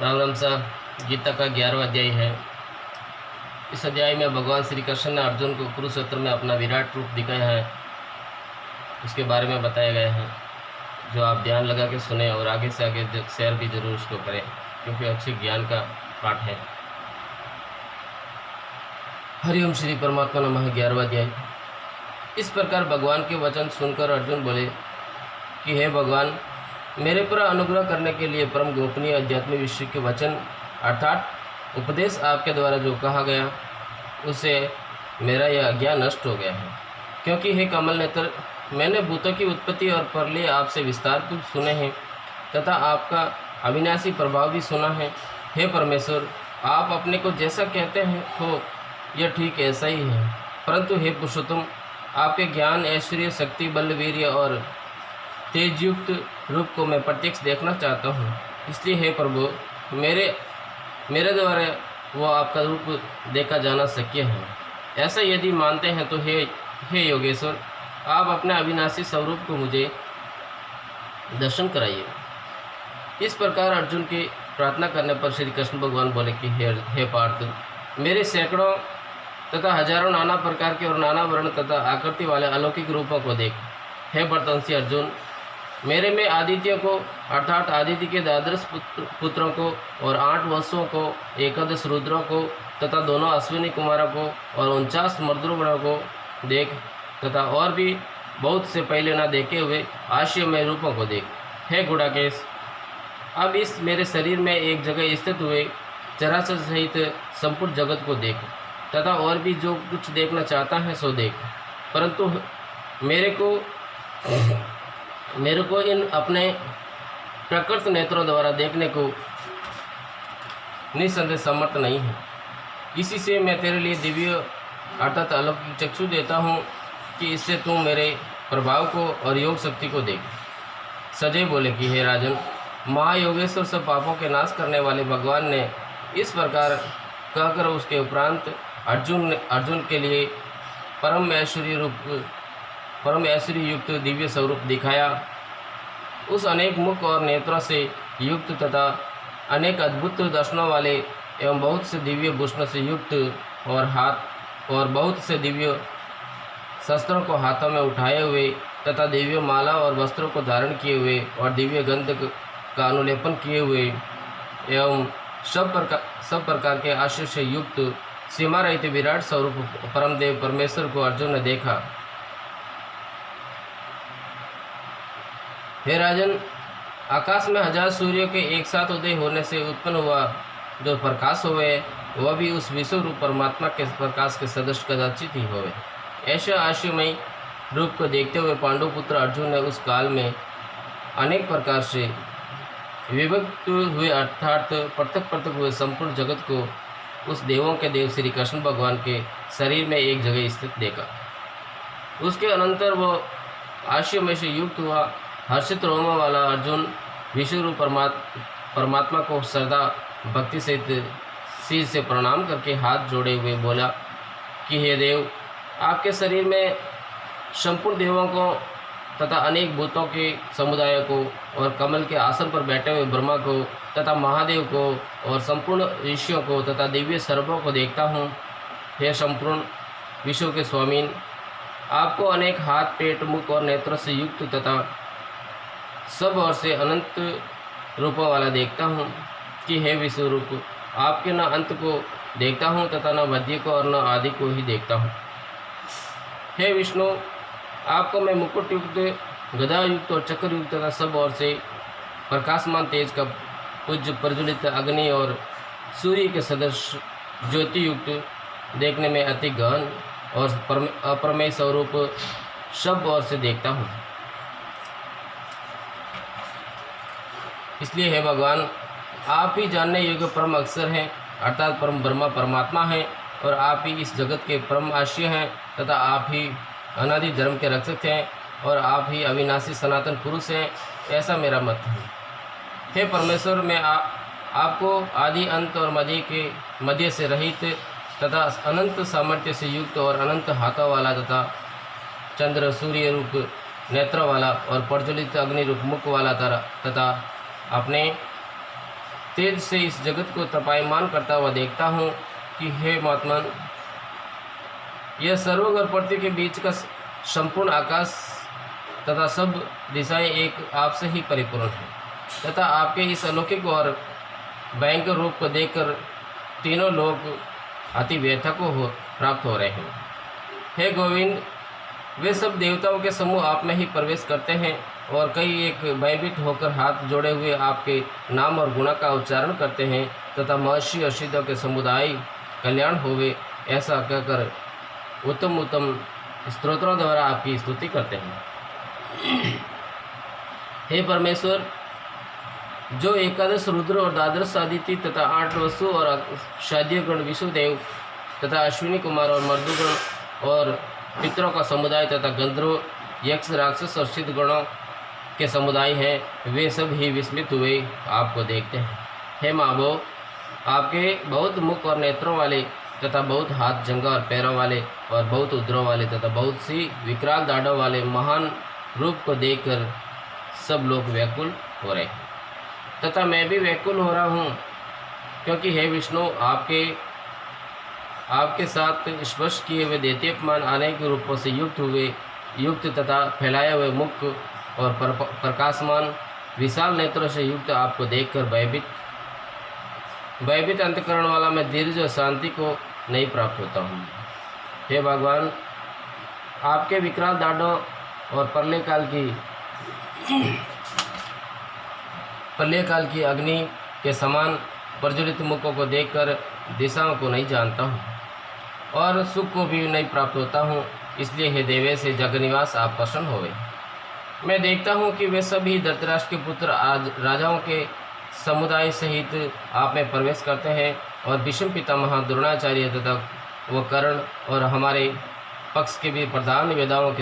राम राम सा। गीता का 11वां अध्याय है। इस अध्याय में भगवान श्री कृष्ण ने अर्जुन को कुरुक्षेत्र में अपना विराट रूप दिखाया है, उसके बारे में बताया गया है, जो आप ध्यान लगा के सुने और आगे से आगे शेयर भी जरूर उसको करें, क्योंकि अच्छे ज्ञान का पाठ है। हरिओम श्री परमात्मा नमः। 11वां अध्याय। इस प्रकार भगवान के वचन सुनकर अर्जुन बोले कि हे भगवान, मेरे पर अनुग्रह करने के लिए परम गोपनीय अध्यात्मिक विषय के वचन अर्थात उपदेश आपके द्वारा जो कहा गया, उससे मेरा यह अज्ञान नष्ट हो गया है। क्योंकि हे कमल नेत्र, मैंने भूतों की उत्पत्ति और प्रलय आपसे विस्तारपूर्वक सुने हैं तथा आपका अविनाशी प्रभाव भी सुना है। हे परमेश्वर, आप अपने को जैसा कहते हैं हो यह ठीक ऐसा ही है, परंतु हे पुरुषोत्तम, आपके ज्ञान, ऐश्वर्य, शक्ति, बल, वीर्य और तेजयुक्त रूप को मैं प्रत्यक्ष देखना चाहता हूँ। इसलिए हे प्रभु, मेरे द्वारा वो आपका रूप देखा जाना शक्य है। ऐसा यदि मानते हैं तो हे योगेश्वर, आप अपने अविनाशी स्वरूप को मुझे दर्शन कराइए। इस प्रकार अर्जुन के प्रार्थना करने पर श्री कृष्ण भगवान बोले कि हे पार्थ, मेरे सैकड़ों तथा हजारों नाना प्रकार के और नाना वर्ण तथा आकृति वाले अलौकिक रूपों को देख। हे वर्तंसी अर्जुन, मेरे में आदित्य को अर्थात आदित्य के द्वादश पुत्रों को और 8 वंशों को, 11 रुद्रों को तथा दोनों अश्विनी कुमारों को और 49 मर्दुगणों को देख, तथा और भी बहुत से पहले न देखे हुए आश्चर्यमय रूपों को देख। हे गुड़ाकेश, अब इस मेरे शरीर में एक जगह स्थित हुए चराचर सहित संपूर्ण जगत को देख, तथा और भी जो कुछ देखना चाहता है सो देख, परंतु मेरे को इन अपने प्रकृत नेत्रों द्वारा देखने को निसंदेह समर्थ नहीं है। इसी से मैं तेरे लिए दिव्य अर्थात अलौकिक चक्षु देता हूँ कि इससे तू मेरे प्रभाव को और योग शक्ति को देख। सजय बोले कि हे राजन, महायोगेश्वर सब पापों के नाश करने वाले भगवान ने इस प्रकार कहकर उसके उपरांत अर्जुन के लिए परम ऐश्वर्य युक्त दिव्य स्वरूप दिखाया। उस अनेक मुख और नेत्रों से युक्त तथा अनेक अद्भुत दर्शनों वाले एवं बहुत से दिव्य भूषणों से युक्त और बहुत से दिव्य शस्त्रों को हाथों में उठाए हुए तथा दिव्य माला और वस्त्रों को धारण किए हुए और दिव्य गंध का अनुलेपन किए हुए एवं सब प्रकार के आशीष से युक्त सीमा रहित विराट स्वरूप परमदेव परमेश्वर को अर्जुन ने देखा। हे राजन, आकाश में 1000 सूर्यों के एक साथ उदय होने से उत्पन्न हुआ जो प्रकाश होवे, वह भी उस विश्व रूप परमात्मा के प्रकाश के सदृश कदाचित ही होवे। ऐसे आश्चर्यमय रूप को देखते हुए पांडुपुत्र अर्जुन ने उस काल में अनेक प्रकार से विभक्त हुए अर्थात पृथक हुए संपूर्ण जगत को उस देवों के देव श्री कृष्ण भगवान के शरीर में एक जगह स्थित देखा। उसके अनंतर वो आश्चर्यमय से युक्त हुआ हर्षित रोमा वाला अर्जुन विश्वरूप परमात्मा को श्रद्धा भक्ति सहित सिर से प्रणाम करके हाथ जोड़े हुए बोला कि हे देव, आपके शरीर में संपूर्ण देवों को तथा अनेक भूतों के समुदायों को और कमल के आसन पर बैठे हुए ब्रह्मा को तथा महादेव को और संपूर्ण ऋषियों को तथा दिव्य सर्वों को देखता हूँ। हे संपूर्ण विश्व के स्वामीन, आपको अनेक हाथ, पेट, मुख और नेत्रों से युक्त तथा सब ओर से अनंत रूपों वाला देखता हूँ कि हे विश्वरूप, आपके न अंत को देखता हूँ तथा न मध्य को और न आदि को ही देखता हूँ। हे विष्णु, आपको मैं मुकुट युक्त, गदा युक्त और चक्र युक्त तथा सब ओर से प्रकाशमान तेज का पूज्य प्रज्वलित अग्नि और सूर्य के सदृश ज्योति युक्त देखने में अति गहन और अप्रमेय स्वरूप सब ओर से देखता हूँ। इसलिए हे भगवान, आप ही जानने योग्य परम अक्षर हैं अर्थात परम ब्रह्मा परमात्मा हैं, और आप ही इस जगत के परम आश्रय हैं तथा आप ही अनादि धर्म के रक्षक हैं और आप ही अविनाशी सनातन पुरुष हैं, ऐसा मेरा मत है। हे परमेश्वर, मैं आपको आदि अंत और मध्य से रहित तथा अनंत सामर्थ्य से युक्त और अनंत हाथों वाला तथा चंद्र सूर्य रूप नेत्रों वाला और प्रज्वलित अग्नि रूप मुख वाला तथा अपने तेज से इस जगत को तपायमान करता हुआ देखता हूँ कि हे महात्मा, यह सर्वग और पृथ्वी के बीच का संपूर्ण आकाश तथा सब दिशाएं एक आपसे ही परिपूर्ण है, तथा आपके इस अलौकिक और भयंकर रूप को देखकर तीनों लोग अति व्यथा को प्राप्त हो रहे हैं। हे गोविंद, वे सब देवताओं के समूह आप में ही प्रवेश करते हैं और कई एक भयभीत होकर हाथ जोड़े हुए आपके नाम और गुणा का उच्चारण करते हैं तथा महर्षि और सिद्धों के समुदाय कल्याण होवे ऐसा कहकर उत्तम उत्तम स्तोत्रों द्वारा आपकी स्तुति करते हैं। हे परमेश्वर, जो एकादश रुद्र और द्वादश आदित्य तथा 8 वसु और शाद्य गण विष्णुदेव तथा अश्विनी कुमार और मर्दुगण और पितरों का समुदाय तथा गंधर्व यक्ष राक्षस और सिद्ध गणों के समुदाय हैं, वे सब ही विस्मित हुए आपको देखते हैं। हे महाभो, आपके बहुत मुख और नेत्रों वाले तथा बहुत हाथ जंगा और पैरों वाले और बहुत उदरों वाले तथा बहुत सी विकराल दाढ़ों वाले महान रूप को देखकर सब लोग व्याकुल हो रहे हैं तथा मैं भी व्याकुल हो रहा हूँ, क्योंकि हे विष्णु, आपके साथ स्पर्श किए हुए दैत्यपमान अनेक रूपों से युक्त तथा फैलाए हुए मुख और प्रकाशमान विशाल नेत्रों से युक्त आपको देखकर भयभीत अंतकरण वाला मैं धीरज और शांति को नहीं प्राप्त होता हूँ। हे भगवान, आपके विकराल दाढ़ों और प्रलयकाल की अग्नि के समान प्रज्वलित मुखों को देखकर दिशाओं को नहीं जानता हूँ और सुख को भी नहीं प्राप्त होता हूँ। इसलिए हे देवे से जगनिवास आप प्रसन्न होवे। मैं देखता हूँ कि वे सभी धृतराष्ट्र के पुत्र आज राजाओं के समुदाय सहित आप में प्रवेश करते हैं और भीष्म पितामह द्रोणाचार्य तथा वो कर्ण और हमारे पक्ष के भी प्रधान योद्धाओं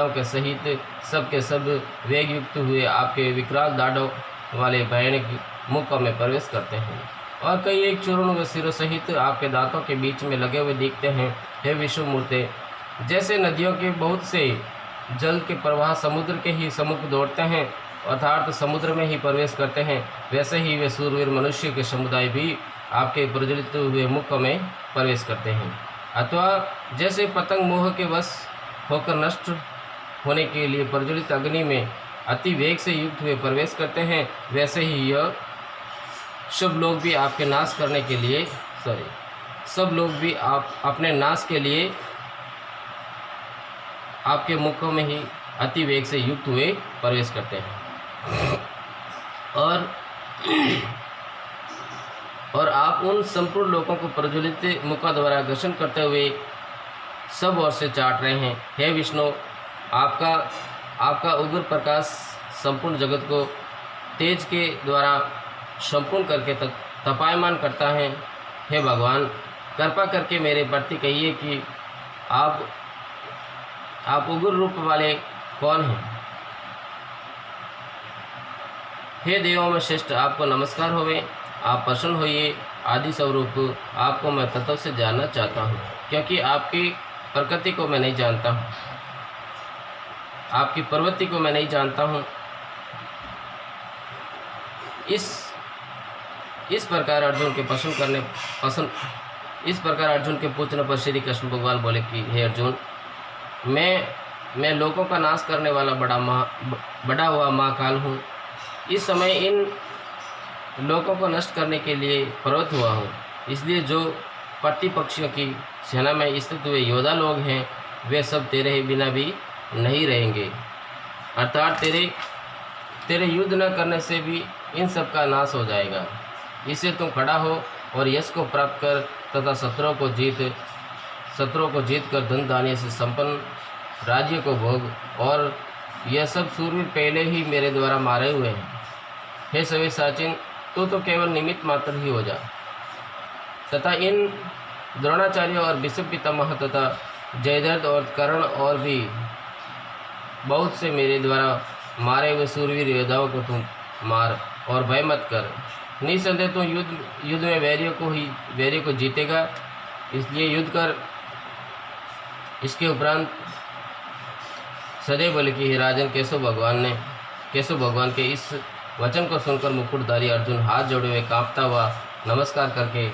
के सहित सब के सब वेग युक्त हुए आपके विकराल दाढ़ों वाले भयानक मुखों में प्रवेश करते हैं और कई एक चूर्ण व सिरों सहित आपके दांतों के बीच में लगे हुए दिखते हैं। हे विष्णुमूर्ते, जैसे नदियों के बहुत से जल के प्रवाह समुद्र के ही सम्मुख दौड़ते हैं अर्थात समुद्र में ही प्रवेश करते हैं, वैसे ही वे सूरवीर मनुष्य के समुदाय भी आपके प्रज्वलित हुए मुख में प्रवेश करते हैं। अथवा जैसे पतंग मोह के वश होकर नष्ट होने के लिए प्रज्वलित अग्नि में अति वेग से युक्त हुए प्रवेश करते हैं, वैसे ही यह सब लोग भी आपके नाश करने के लिए सब लोग भी आप अपने नाश के लिए आपके मुखों में ही अति वेग से युक्त हुए प्रवेश करते हैं और आप उन संपूर्ण लोगों को प्रज्वलित मुखों द्वारा घर्षण करते हुए सब ओर से चाट रहे हैं। हे विष्णु, आपका उग्र प्रकाश संपूर्ण जगत को तेज के द्वारा संपूर्ण करके तपायमान करता है। हे भगवान, कृपा करके मेरे प्रति कहिए कि आप उग्र रूप वाले कौन हैं। हे देवों में श्रेष्ठ, आपको नमस्कार होवे। आप प्रसन्न होइए। आदि स्वरूप आपको मैं तत्व से जानना चाहता हूँ, क्योंकि आपकी प्रकृति को मैं नहीं जानता हूँ, आपकी प्रवृत्ति को मैं नहीं जानता हूँ। इस प्रकार अर्जुन के पूछने पर श्री कृष्ण भगवान बोले कि हे अर्जुन, मैं लोगों का नाश करने वाला बड़ा हुआ महाकाल हूँ। इस समय इन लोगों को नष्ट करने के लिए प्रवृत्त हुआ हूँ। इसलिए जो प्रतिपक्षियों की सेना में स्थित हुए योद्धा लोग हैं, वे सब तेरे ही बिना भी नहीं रहेंगे, अर्थात तेरे युद्ध न करने से भी इन सब का नाश हो जाएगा। इससे तुम खड़ा हो और यश को प्राप्त कर तथा शत्रुओं को जीत कर धन धान्य से संपन्न राज्य को भोग। और यह सब सूरवीर पहले ही मेरे द्वारा मारे हुए हैं। हे सभी साचिन, तो केवल निमित्त मात्र ही हो जा तथा इन द्रोणाचार्य और भीष्म पितामह तथा जयद्रथ और कर्ण और भी बहुत से मेरे द्वारा मारे हुए सूरवीर योद्धाओं को तुम मार और भय मत कर। निसंदेह तुम युद्ध में वैरियों को जीतेगा, इसलिए युद्ध कर। इसके उपरांत सदैव बोले कि राजन केशव भगवान के इस वचन को सुनकर मुकुटधारी अर्जुन हाथ जोड़े हुए कांपता हुआ नमस्कार करके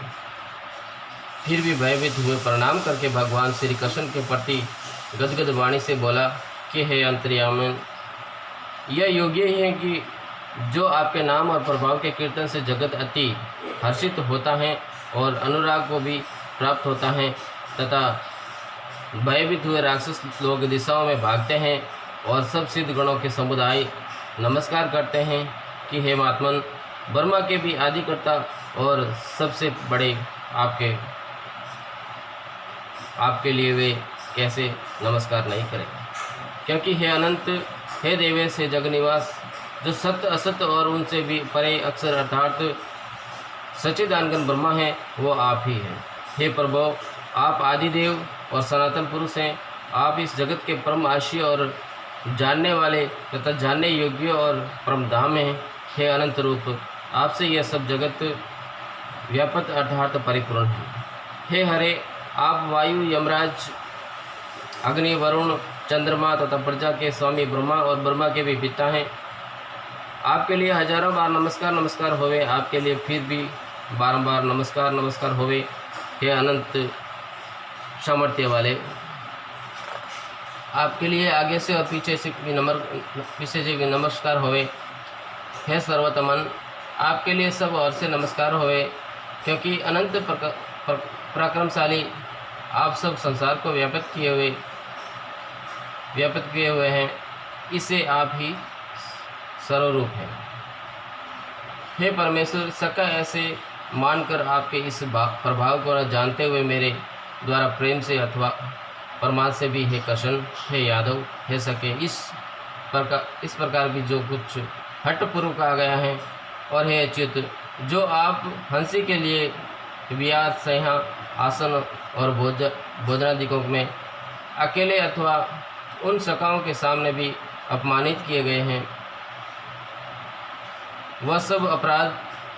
फिर भी भयभीत हुए प्रणाम करके भगवान श्री कृष्ण के प्रति गदगद वाणी से बोला कि हे अंतर्यामी, यह योग्य ही है कि जो आपके नाम और प्रभाव के कीर्तन से जगत अति हर्षित होता है और अनुराग को भी प्राप्त होता है, तथा भयभीत हुए राक्षस लोग दिशाओं में भागते हैं और सब सिद्ध गणों के समुदाय नमस्कार करते हैं कि हे महात्मन, ब्रह्मा के भी आदिकर्ता और सबसे बड़े आपके लिए वे कैसे नमस्कार नहीं करें, क्योंकि हे अनंत, हे देवेश, हे जगनिवास, जो सत्य असत्य और उनसे भी परे अक्षर अर्थात सच्चिदानंद ब्रह्मा है, वो आप ही हैं। हे प्रभु, आप आदिदेव और सनातन पुरुष हैं। आप इस जगत के परम आश्रय और जानने वाले तथा जानने योग्य और परम धाम हैं। हे अनंत रूप, आपसे यह सब जगत व्यापक अर्थात परिपूर्ण है। हे हरे, आप वायु, यमराज, अग्नि, वरुण, चंद्रमा तथा प्रजा के स्वामी ब्रह्मा और ब्रह्मा के भी पिता हैं। आपके लिए हजारों बार नमस्कार होवे, आपके लिए फिर भी बारंबार नमस्कार होवे। हे अनंत सामर्थ्य वाले, आपके लिए आगे से और पीछे से भी नमस्कार होवे। हे सर्वतमन, आपके लिए सब और से नमस्कार होवे, क्योंकि अनंत पराक्रमशाली आप सब संसार को व्यापक किए हुए हैं। इससे आप ही सर्वरूप हैं। हे परमेश्वर, सका ऐसे मानकर आपके इस प्रभाव को न जानते हुए मेरे द्वारा प्रेम से अथवा परमात्मा से भी हे कृष्ण, हे यादव, हे सके, इस प्रकार भी जो कुछ हठपूर्व कहा गया है, और हे अच्युत, जो आप हंसी के लिए व्यास, सैहा, आसन और भोजनादिकों में अकेले अथवा उन सखाओं के सामने भी अपमानित किए गए हैं, वह सब अपराध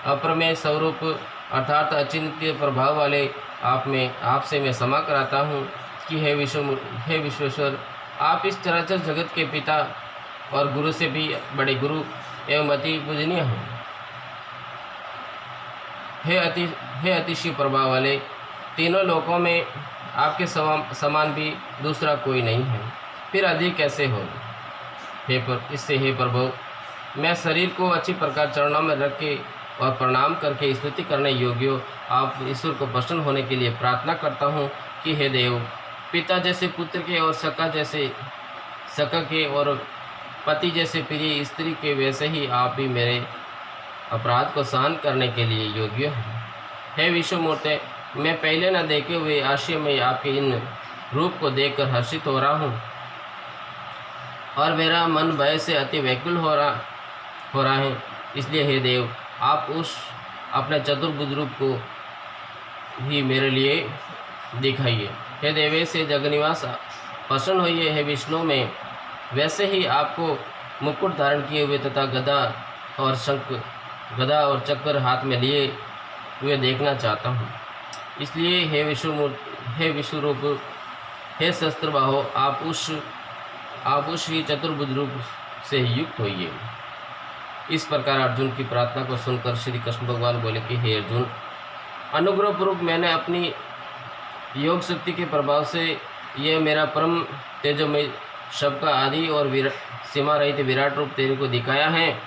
अप्रमेय स्वरूप अर्थात अचिंत्य प्रभाव वाले आपसे मैं क्षमा कराता हूँ कि हे विश्वेश्वर, आप इस चराचर जगत के पिता और गुरु से भी बड़े गुरु एवं अति पूजनीय हैं। हे अतिशय प्रभाव वाले, तीनों लोकों में आपके समान भी दूसरा कोई नहीं है, फिर अधिक कैसे हो। इससे हे प्रभु, मैं शरीर को अच्छी प्रकार चरणों में रख के और प्रणाम करके स्तुति करने योग्य हो आप ईश्वर को प्रसन्न होने के लिए प्रार्थना करता हूँ कि हे देव, पिता जैसे पुत्र के और सका के और पति जैसे प्रिय स्त्री के, वैसे ही आप भी मेरे अपराध को सहन करने के लिए योग्य हैं। हे विश्वमूर्ते, मैं पहले न देखे हुए आश्रय में आपके इन रूप को देखकर हर्षित हो रहा हूँ और मेरा मन भय से अति व्याकुल हो रहा है। इसलिए हे देव, आप उस अपने चतुर्भुज रूप को ही मेरे लिए दिखाइए। हे देवेश, हे जगनिवास, प्रसन्न होइए। हे विष्णु, में वैसे ही आपको मुकुट धारण किए हुए तथा गदा और चक्कर हाथ में लिए हुए देखना चाहता हूँ। इसलिए हे विश्वरूप, हे शस्त्रबाहो, आप उस ही चतुर्भुज रूप से युक्त होइए। इस प्रकार अर्जुन की प्रार्थना को सुनकर श्री कृष्ण भगवान बोले कि हे अर्जुन, अनुग्रहपूर्वक मैंने अपनी योग शक्ति के प्रभाव से यह मेरा परम तेजोमय सबका आदि और सीमा रहित विराट रूप तेरे को दिखाया है,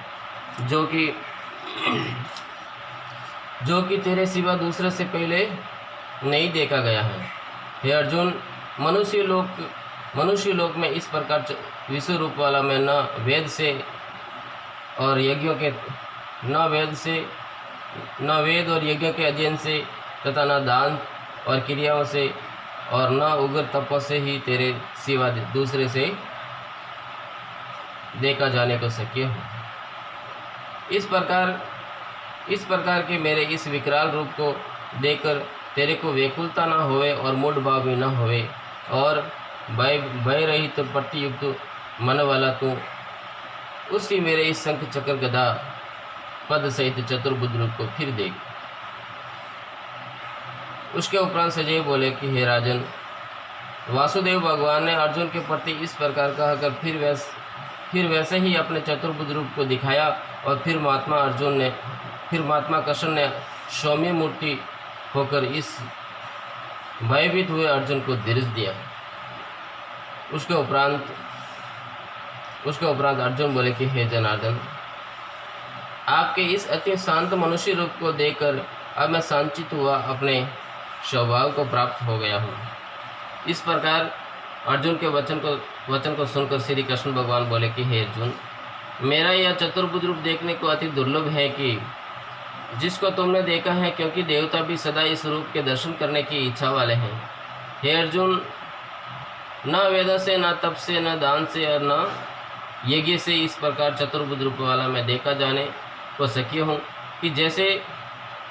जो कि तेरे सिवा दूसरे से पहले नहीं देखा गया है। हे अर्जुन, मनुष्य लोक में इस प्रकार विश्व रूप वाला मैं न वेद और यज्ञों के अध्ययन से तथा न दान और क्रियाओं से और न उग्र तपों से ही तेरे सिवा दूसरे से देखा जाने को शक्य हूँ। इस प्रकार के मेरे इस विकराल रूप को देखकर तेरे को व्याकुलता न होवे और मूढ़ भाव भी न होवे, और भय रहित प्रतियुक्त मन वाला तू उसी मेरे इस शंख चक्र गदा पद सहित चतुर्भुज रूप को फिर देख। उसके उपरांत सजय बोले कि हे राजन, वासुदेव भगवान ने अर्जुन के प्रति इस प्रकार कहकर फिर वैसे ही अपने चतुर्भुज रूप को दिखाया और फिर महात्मा कृष्ण ने सौम्य मूर्ति होकर इस भयभीत हुए अर्जुन को धीरज दिया। उसके उपरांत अर्जुन बोले कि हे जनार्दन, आपके इस अति शांत मनुष्य रूप को देखकर अब मैं संचित हुआ अपने स्वभाव को प्राप्त हो गया हूँ। इस प्रकार अर्जुन के वचन को सुनकर श्री कृष्ण भगवान बोले कि हे अर्जुन, मेरा यह चतुर्भुज रूप देखने को अति दुर्लभ है कि जिसको तुमने देखा है, क्योंकि देवता भी सदा इस रूप के दर्शन करने की इच्छा वाले हैं। हे अर्जुन, न वेद से, न तप से, न दान से और न यज्ञ से इस प्रकार चतुर्भुज रूप वाला मैं देखा जाने को सकी हूँ कि जैसे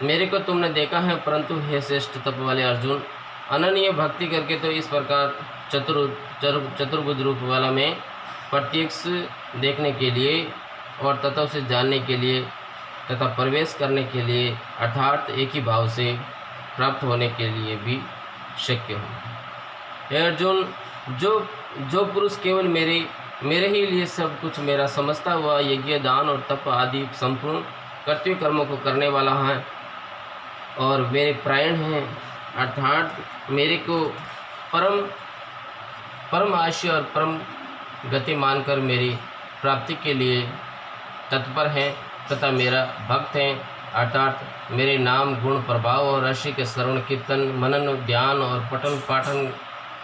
मेरे को तुमने देखा है। परंतु हे श्रेष्ठ तप वाले अर्जुन, अनन्य भक्ति करके तो इस प्रकार चतुर्भुज रूप वाला मैं प्रत्यक्ष देखने के लिए और तत्व से जानने के लिए तथा प्रवेश करने के लिए अर्थात एक ही भाव से प्राप्त होने के लिए भी शक्य हूँ। हे अर्जुन, जो पुरुष केवल मेरे ही लिए सब कुछ मेरा समझता हुआ यज्ञ, दान और तप आदि संपूर्ण कर्तव्य कर्मों को करने वाला है और मेरे प्राण हैं, अर्थात मेरे को परम आशय और परम गति मानकर मेरी प्राप्ति के लिए तत्पर हैं तथा मेरा भक्त हैं, अर्थात मेरे नाम, गुण, प्रभाव और रश्य के श्रवण, कीर्तन, मनन, ध्यान और पठन पाठन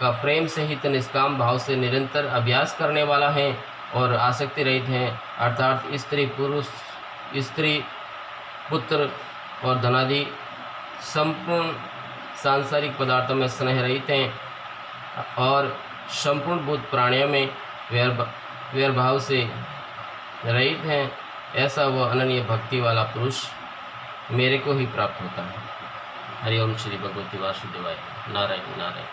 का प्रेम सहित निष्काम भाव से निरंतर अभ्यास करने वाला है और आसक्ति रहित हैं, अर्थात स्त्री, पुरुष, स्त्री, पुत्र और धनादि संपूर्ण सांसारिक पदार्थों में स्नेह रहित हैं और संपूर्ण भूत प्राणियों में वैरभाव से रहित हैं। ऐसा वह अनन्य भक्ति वाला पुरुष मेरे को ही प्राप्त होता है। हरि ओम श्री भगवती वासुदेवाय। नारायण नारायण।